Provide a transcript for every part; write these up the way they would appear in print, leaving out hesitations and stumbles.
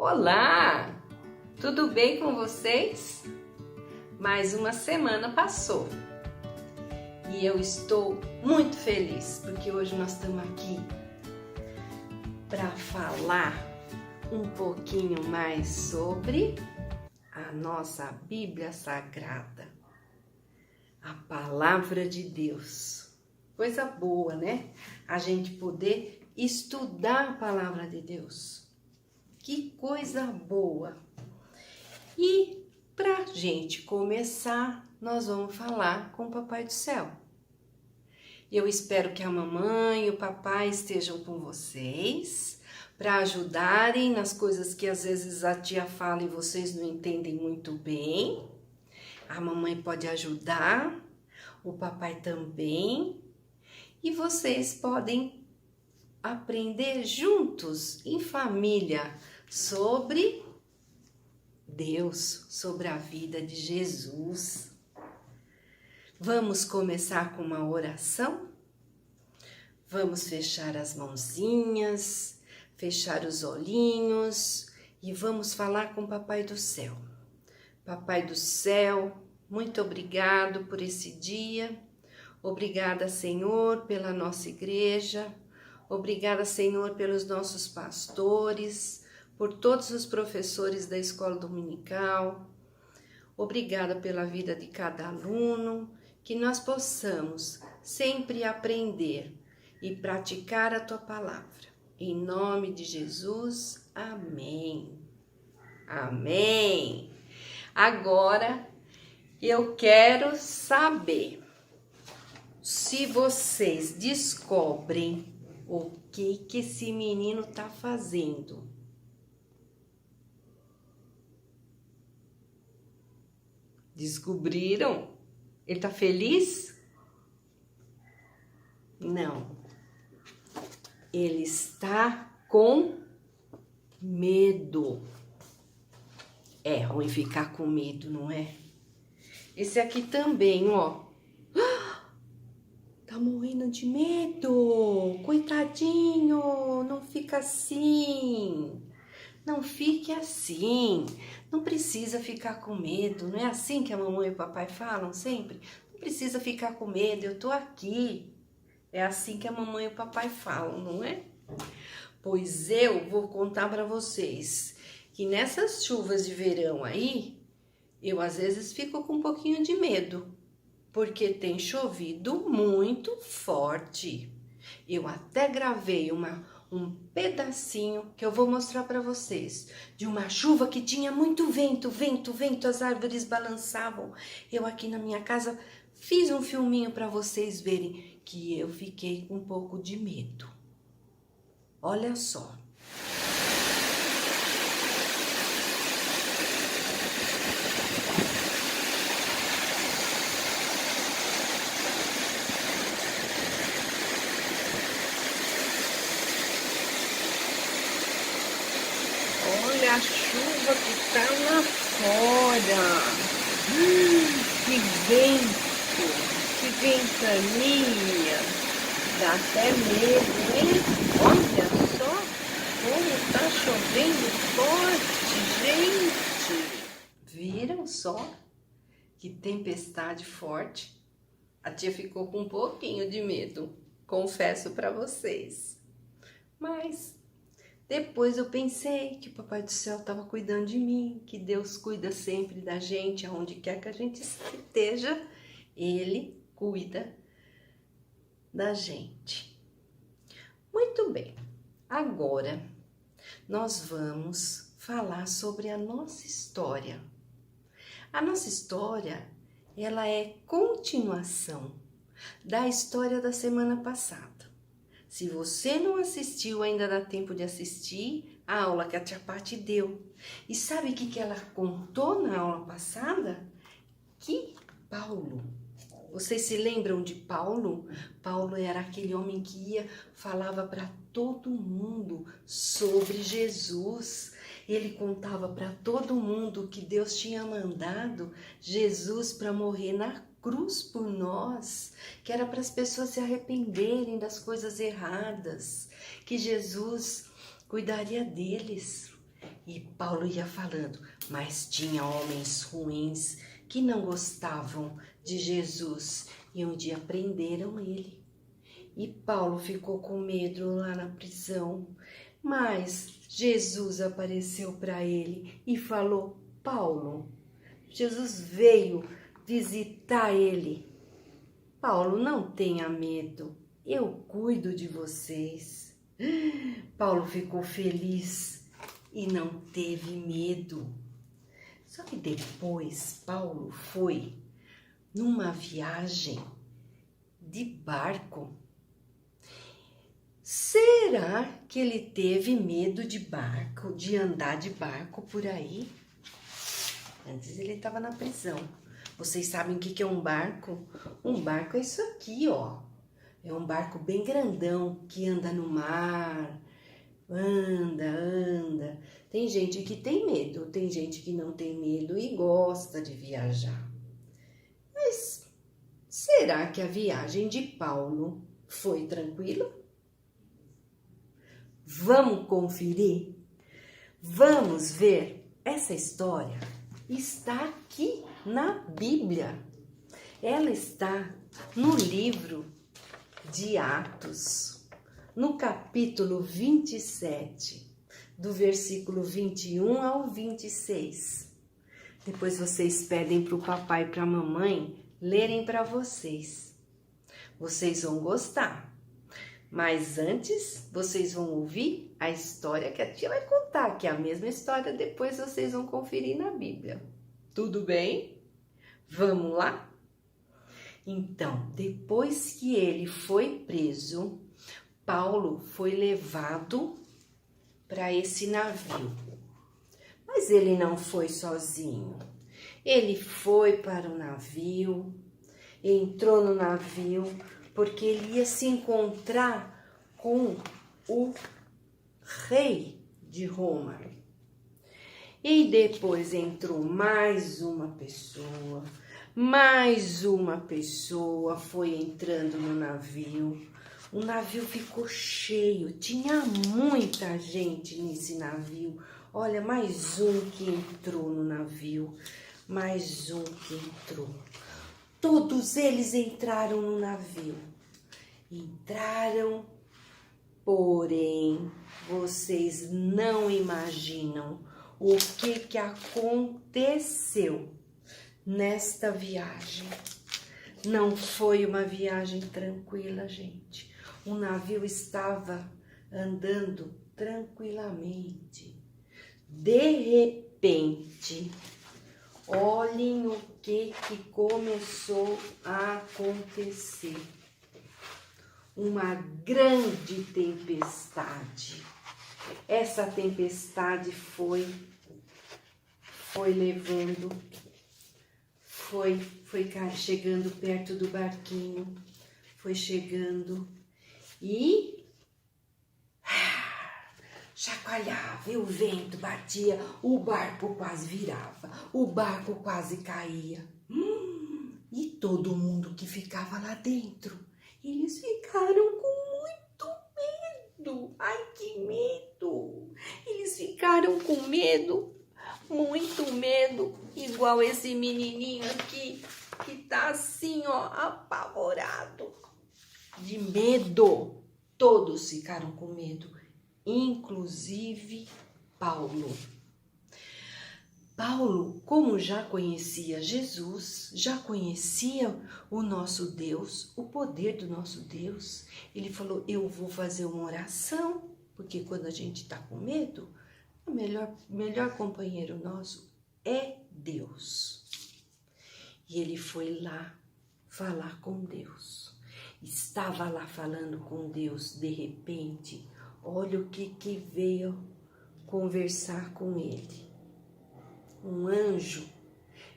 Olá! Tudo bem com vocês? Mais uma semana passou e eu estou muito feliz porque hoje nós estamos aqui para falar um pouquinho mais sobre a nossa Bíblia Sagrada, a Palavra de Deus. Coisa boa, né? A gente poder estudar a Palavra de Deus. Que coisa boa! E para a gente começar, nós vamos falar com o Papai do Céu. Eu espero que a mamãe e o papai estejam com vocês para ajudarem nas coisas que às vezes a tia fala e vocês não entendem muito bem. A mamãe pode ajudar, o papai também, e vocês podem aprender juntos, em família, sobre Deus, sobre a vida de Jesus. Vamos começar com uma oração? Vamos fechar as mãozinhas, fechar os olhinhos e vamos falar com o Papai do Céu. Papai do Céu, muito obrigado por esse dia. Obrigada, Senhor, pela nossa igreja. Obrigada, Senhor, pelos nossos pastores, por todos os professores da escola dominical. Obrigada pela vida de cada aluno, que nós possamos sempre aprender e praticar a Tua palavra. Em nome de Jesus, amém. Amém. Agora, eu quero saber se vocês descobrem o que esse menino tá fazendo. Descobriram? Ele tá feliz? Não. Ele está com medo. É ruim ficar com medo, não é? Esse aqui também, ó. Tá morrendo de medo. Coitadinho, não fica assim. Não fique assim. Não precisa ficar com medo. Não é assim que a mamãe e o papai falam sempre? Não precisa ficar com medo, eu tô aqui. É assim que a mamãe e o papai falam, não é? Pois eu vou contar para vocês que nessas chuvas de verão aí, eu às vezes fico com um pouquinho de medo, porque tem chovido muito forte. Eu até gravei um pedacinho que eu vou mostrar para vocês, de uma chuva que tinha muito vento, as árvores balançavam. Eu aqui na minha casa fiz um filminho para vocês verem que eu fiquei com um pouco de medo. Olha só. Olha a chuva que tá lá fora. Que vento, que ventania. Dá até medo, hein? Olha só como tá chovendo forte, gente. Viram só que tempestade forte? A tia ficou com um pouquinho de medo, confesso para vocês. Mas depois eu pensei que o Papai do Céu estava cuidando de mim, que Deus cuida sempre da gente, aonde quer que a gente esteja, Ele cuida da gente. Muito bem, agora nós vamos falar sobre a nossa história. A nossa história, ela é continuação da história da semana passada. Se você não assistiu, ainda dá tempo de assistir a aula que a tia Pati deu. E sabe o que ela contou na aula passada? Que Paulo, vocês se lembram de Paulo? Paulo era aquele homem que falava para todo mundo sobre Jesus. Ele contava para todo mundo que Deus tinha mandado Jesus para morrer na cruz por nós, que era para as pessoas se arrependerem das coisas erradas, que Jesus cuidaria deles. E Paulo ia falando, mas tinha homens ruins que não gostavam de Jesus e um dia prenderam ele. E Paulo ficou com medo lá na prisão, mas Jesus apareceu para ele e falou, Paulo, Jesus veio visitar ele. Paulo, não tenha medo, eu cuido de vocês. Paulo ficou feliz e não teve medo. Só que depois Paulo foi numa viagem de barco. Será que ele teve medo de barco, de andar de barco por aí? Antes ele estava na prisão. Vocês sabem o que é um barco? Um barco é isso aqui, ó. É um barco bem grandão que anda no mar. Anda. Tem gente que tem medo, tem gente que não tem medo e gosta de viajar. Mas será que a viagem de Paulo foi tranquila? Vamos conferir? Vamos ver? Essa história está aqui na Bíblia. Ela está no livro de Atos, no capítulo 27, do versículo 21 ao 26. Depois vocês pedem para o papai e para a mamãe lerem para vocês. Vocês vão gostar. Mas antes, vocês vão ouvir a história que a tia vai contar, que é a mesma história, depois vocês vão conferir na Bíblia. Tudo bem? Vamos lá? Então, depois que ele foi preso, Paulo foi levado para esse navio. Mas ele não foi sozinho. Ele foi para o navio, entrou no navio, porque ele ia se encontrar com o rei de Roma. E depois entrou mais uma pessoa foi entrando no navio. O navio ficou cheio, tinha muita gente nesse navio. Olha, mais um que entrou no navio, mais um que entrou. Todos eles entraram no navio. Entraram, porém, vocês não imaginam o que aconteceu nesta viagem. Não foi uma viagem tranquila, gente. O navio estava andando tranquilamente. De repente, olhem o que começou a acontecer. Uma grande tempestade. Essa tempestade foi levando, foi chegando perto do barquinho, foi chegando e chacoalhava, e o vento batia, o barco quase virava, o barco quase caía. E todo mundo que ficava lá dentro, eles ficaram com muito medo. Ai, que medo! Eles ficaram com medo, muito medo, igual esse menininho aqui, que tá assim, ó, apavorado de medo. Todos ficaram com medo, inclusive Paulo. Paulo, como já conhecia Jesus, já conhecia o nosso Deus, o poder do nosso Deus, ele falou, eu vou fazer uma oração, porque quando a gente está com medo, o melhor companheiro nosso é Deus. E ele foi lá falar com Deus. Estava lá falando com Deus, de repente, olha o que veio conversar com ele. Um anjo.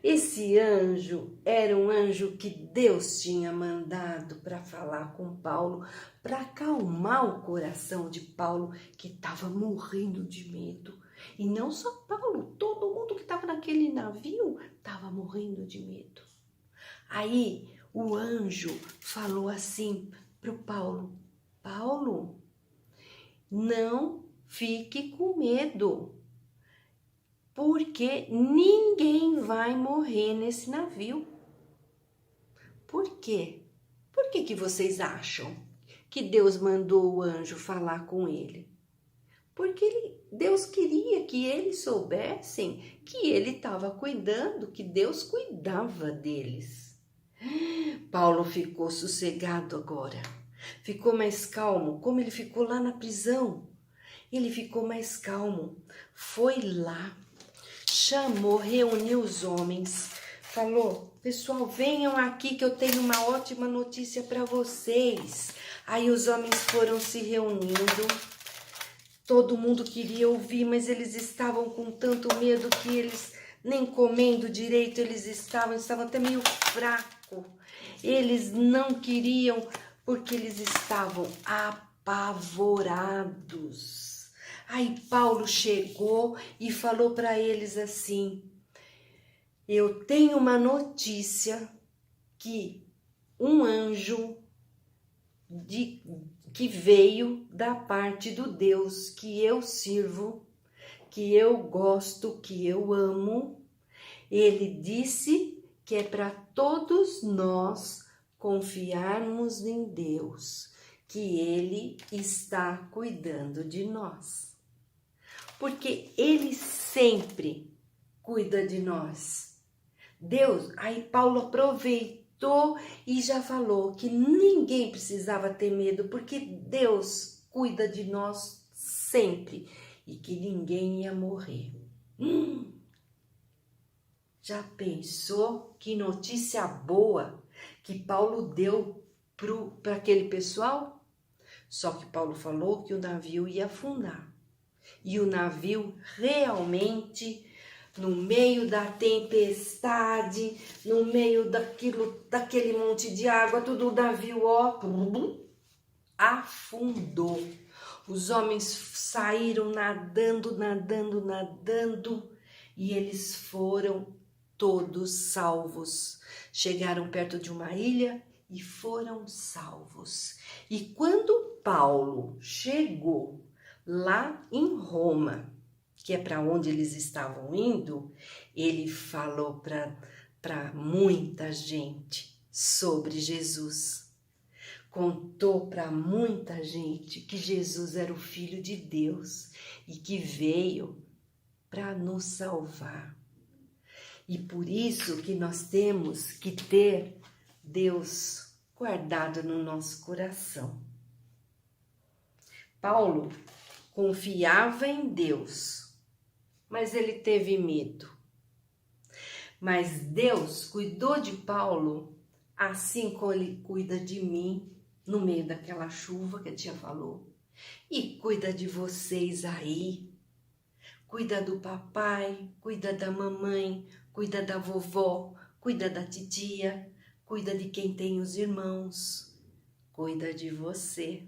Esse anjo era um anjo que Deus tinha mandado para falar com Paulo, para acalmar o coração de Paulo, que estava morrendo de medo. E não só Paulo, todo mundo que estava naquele navio estava morrendo de medo. Aí o anjo falou assim para o Paulo, Paulo, não fique com medo. porque ninguém vai morrer nesse navio. Por quê? Por que vocês acham que Deus mandou o anjo falar com ele? Porque Deus queria que eles soubessem que ele estava cuidando, que Deus cuidava deles. Paulo ficou sossegado agora, ficou mais calmo, como ele ficou lá na prisão. Ele ficou mais calmo, foi lá, chamou, reuniu os homens, falou: pessoal, venham aqui que eu tenho uma ótima notícia para vocês. Aí os homens foram se reunindo, todo mundo queria ouvir, mas eles estavam com tanto medo que eles nem comendo direito, eles estavam até meio fracos. Eles não queriam, porque eles estavam apavorados. Aí Paulo chegou e falou para eles assim: eu tenho uma notícia que um anjo que veio da parte do Deus que eu sirvo, que eu gosto, que eu amo, ele disse que é para todos nós confiarmos em Deus, que ele está cuidando de nós. Porque ele sempre cuida de nós. Deus, aí Paulo aproveitou e já falou que ninguém precisava ter medo, porque Deus cuida de nós sempre e que ninguém ia morrer. Já pensou que notícia boa que Paulo deu para aquele pessoal? Só que Paulo falou que o navio ia afundar. E o navio realmente, no meio da tempestade, no meio daquele monte de água, tudo o navio, afundou. Os homens saíram nadando, e eles foram todos salvos. Chegaram perto de uma ilha e foram salvos. E quando Paulo chegou lá em Roma, que é para onde eles estavam indo, ele falou para muita gente sobre Jesus. Contou para muita gente que Jesus era o Filho de Deus e que veio para nos salvar. E por isso que nós temos que ter Deus guardado no nosso coração. Paulo confiava em Deus, mas ele teve medo. Mas Deus cuidou de Paulo assim como ele cuida de mim no meio daquela chuva que a tia falou. E cuida de vocês aí. Cuida do papai, cuida da mamãe, cuida da vovó, cuida da titia, cuida de quem tem os irmãos. Cuida de você.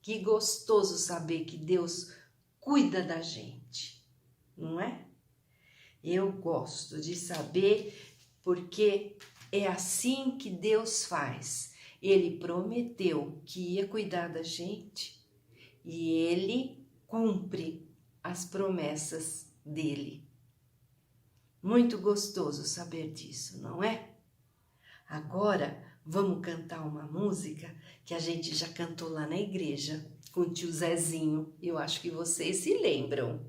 Que gostoso saber que Deus cuida da gente, não é? Eu gosto de saber porque é assim que Deus faz. Ele prometeu que ia cuidar da gente e ele cumpre as promessas dele. Muito gostoso saber disso, não é? Agora vamos cantar uma música que a gente já cantou lá na igreja com o tio Zezinho. Eu acho que vocês se lembram.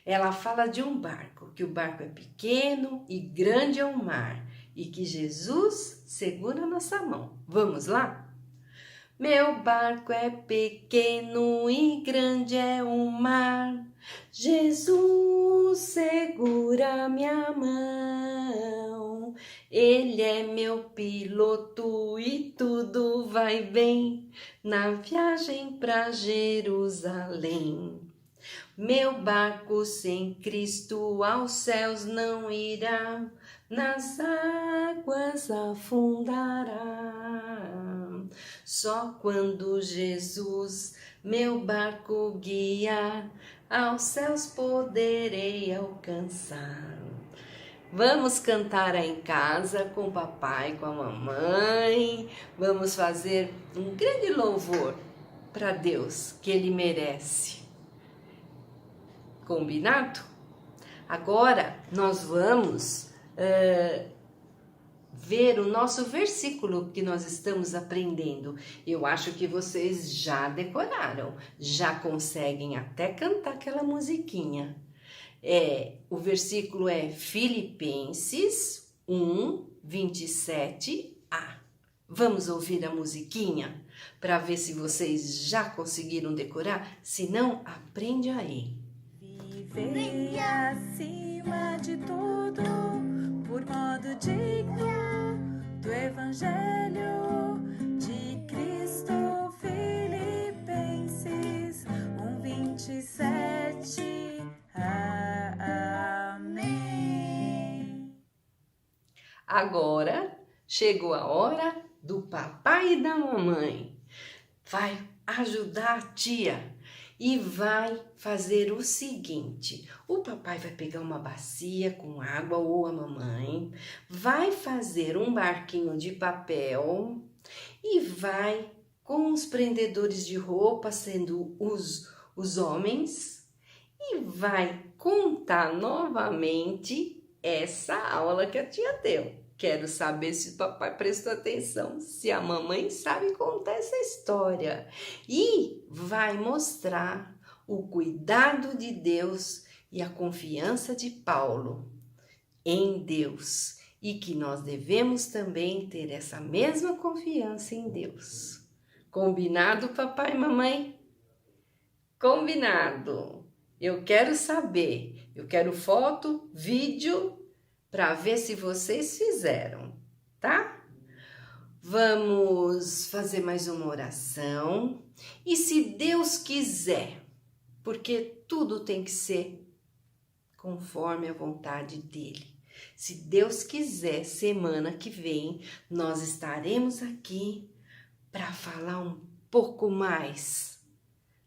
Ela fala de um barco, que o barco é pequeno e grande é o mar e que Jesus segura a nossa mão. Vamos lá? Meu barco é pequeno e grande é o mar, Jesus segura minha mão. Ele é meu piloto e tudo vai bem na viagem pra Jerusalém. Meu barco sem Cristo aos céus não irá, nas águas afundará. Só quando Jesus meu barco guiar, aos céus poderei alcançar. Vamos cantar aí em casa com o papai, com a mamãe. Vamos fazer um grande louvor para Deus, que Ele merece. Combinado? Agora nós vamos ver o nosso versículo que nós estamos aprendendo. Eu acho que vocês já decoraram, já conseguem até cantar aquela musiquinha. O versículo é Filipenses 1, 27a. Vamos ouvir a musiquinha para ver se vocês já conseguiram decorar? Se não, aprende aí. Viver acima de tudo, por modo digno do Evangelho de Cristo. Filipenses 1:27. Amém. Agora chegou a hora do papai e da mamãe. Vai ajudar a tia e vai fazer o seguinte: o papai vai pegar uma bacia com água ou a mamãe, vai fazer um barquinho de papel e vai com os prendedores de roupa, sendo os homens, e vai contar novamente essa aula que a tia deu. Quero saber se o papai prestou atenção, se a mamãe sabe contar essa história. E vai mostrar o cuidado de Deus e a confiança de Paulo em Deus. E que nós devemos também ter essa mesma confiança em Deus. Combinado, papai e mamãe? Combinado. Eu quero saber. Eu quero foto, vídeo, para ver se vocês fizeram, tá? Vamos fazer mais uma oração. E se Deus quiser, porque tudo tem que ser conforme a vontade dele. Se Deus quiser, semana que vem, nós estaremos aqui para falar um pouco mais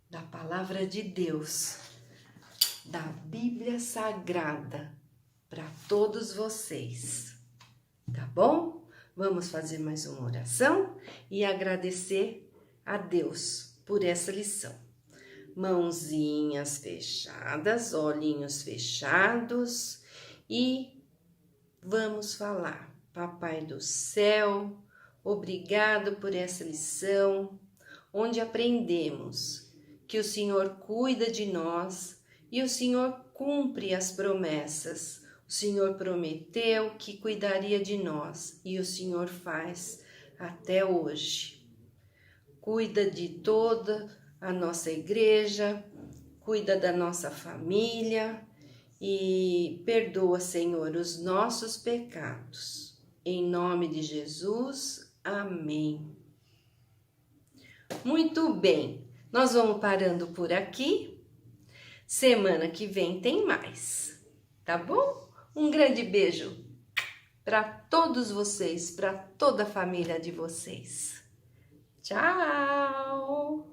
da palavra de Deus, da Bíblia Sagrada, para todos vocês, tá bom? Vamos fazer mais uma oração e agradecer a Deus por essa lição. Mãozinhas fechadas, olhinhos fechados e vamos falar. Papai do céu, obrigado por essa lição, onde aprendemos que o Senhor cuida de nós e o Senhor cumpre as promessas. O Senhor prometeu que cuidaria de nós e o Senhor faz até hoje. Cuida de toda a nossa igreja, cuida da nossa família e perdoa, Senhor, os nossos pecados. Em nome de Jesus, amém. Muito bem, nós vamos parando por aqui. Semana que vem tem mais, tá bom? Um grande beijo para todos vocês, para toda a família de vocês. Tchau!